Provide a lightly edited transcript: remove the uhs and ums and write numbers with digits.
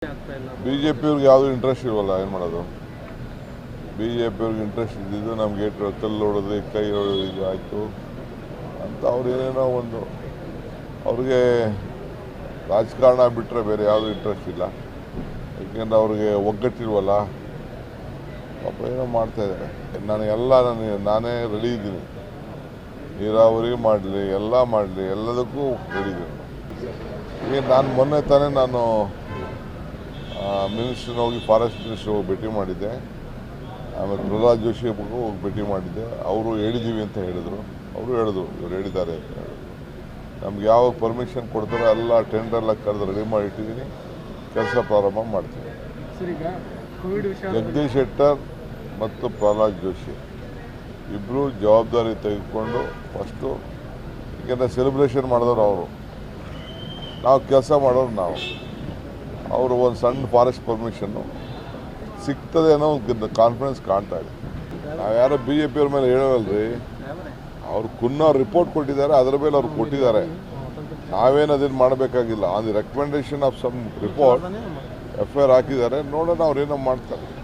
ಬಿಜೆಪಿಯವ್ರಿಗೆ ಯಾವುದು ಇಂಟ್ರೆಸ್ಟ್ ಇಲ್ವಲ್ಲ, ಏನು ಮಾಡೋದು. ಬಿಜೆಪಿಯವ್ರಿಗೆ ಇಂಟ್ರೆಸ್ಟ್ ಇದ್ದಿದ್ದು ನಮಗೆ ಕಲ್ಲು ಹೊಡೆದು ಕೈ ಹೊಡೆದು ಇದು ಆಯಿತು ಅಂತ ಅವ್ರು ಏನೇನೋ ಒಂದು ಅವ್ರಿಗೆ ರಾಜಕಾರಣ ಬಿಟ್ಟರೆ ಬೇರೆ ಯಾವುದೂ ಇಂಟ್ರೆಸ್ಟ್ ಇಲ್ಲ. ಯಾಕೆಂದ್ರೆ ಅವ್ರಿಗೆ ಒಗ್ಗಟ್ಟಿಲ್ವಲ್ಲ, ಪಾಪ ಏನೋ ಮಾಡ್ತಾಯಿದ್ದಾರೆ. ನಾನೇ ರೆಡಿ ಇದ್ದೀನಿ, ನೀರಾವರಿ ಮಾಡಲಿ ಎಲ್ಲ ಮಾಡಲಿ ಎಲ್ಲದಕ್ಕೂ ರೆಡಿ ಇದ್ದೀನಿ. ಈಗ ಮೊನ್ನೆ ತಾನೇ ನಾನು ಮಿನಿಸ್ಟ್ರನ್ನ ಹೋಗಿ ಫಾರೆಸ್ಟ್ ಮಿನಿಸ್ಟ್ರ್ ಹೋಗಿ ಭೇಟಿ ಮಾಡಿದ್ದೆ. ಆಮೇಲೆ ಪ್ರಹ್ಲಾದ್ ಜೋಶಿ ಹೋಗಿ ಭೇಟಿ ಮಾಡಿದ್ದೆ. ಅವರು ಹೇಳಿದ್ದೀವಿ ಅಂತ ಹೇಳಿದರು. ಅವರು ಹೇಳಿದ್ರು ಇವ್ರು ಹೇಳಿದ್ದಾರೆ ಅಂತ ಹೇಳಿದ್ರು. ನಮ್ಗೆ ಯಾವಾಗ ಪರ್ಮಿಷನ್ ಕೊಡ್ತಾರೋ ಎಲ್ಲ ಟೆಂಡರ್ಲ ಕರೆದು ರೆಡಿ ಮಾಡಿ ಇಟ್ಟಿದ್ದೀನಿ, ಕೆಲಸ ಪ್ರಾರಂಭ ಮಾಡ್ತೀನಿ. ಜಗದೀಶ್ ಶೆಟ್ಟರ್ ಮತ್ತು ಪ್ರಹ್ಲಾದ್ ಜೋಶಿ ಇಬ್ಬರು ಜವಾಬ್ದಾರಿ ತೆಗೆದುಕೊಂಡು ಫಸ್ಟು, ಏಕೆಂದರೆ ಸೆಲೆಬ್ರೇಷನ್ ಮಾಡಿದವರು ಅವರು, ನಾವು ಕೆಲಸ ಮಾಡೋರು ನಾವು. ಅವರು ಒಂದು ಸಣ್ಣ ಫಾರೆಸ್ಟ್ ಪರ್ಮಿಷನ್ನು ಸಿಗ್ತದೆ ಅನ್ನೋ ಒಂದು ಕಾನ್ಫಿಡೆನ್ಸ್ ಕಾಣ್ತಾ ಇದೆ. ನಾವು ಯಾರೋ ಬಿ ಜೆ ಪಿಯವ್ರ ಮೇಲೆ ಹೇಳೋವಲ್ರಿ, ಅವ್ರು ರಿಪೋರ್ಟ್ ಕೊಟ್ಟಿದ್ದಾರೆ, ಅದರ ಮೇಲೆ ಅವ್ರು ಕೊಟ್ಟಿದ್ದಾರೆ. ನಾವೇನು ಅದನ್ನು ಮಾಡಬೇಕಾಗಿಲ್ಲ. On the recommendation of some report FIR ಹಾಕಿದ್ದಾರೆ, ನೋಡೋಣ ಅವ್ರು ಏನೋ ಮಾಡ್ತಾರೆ.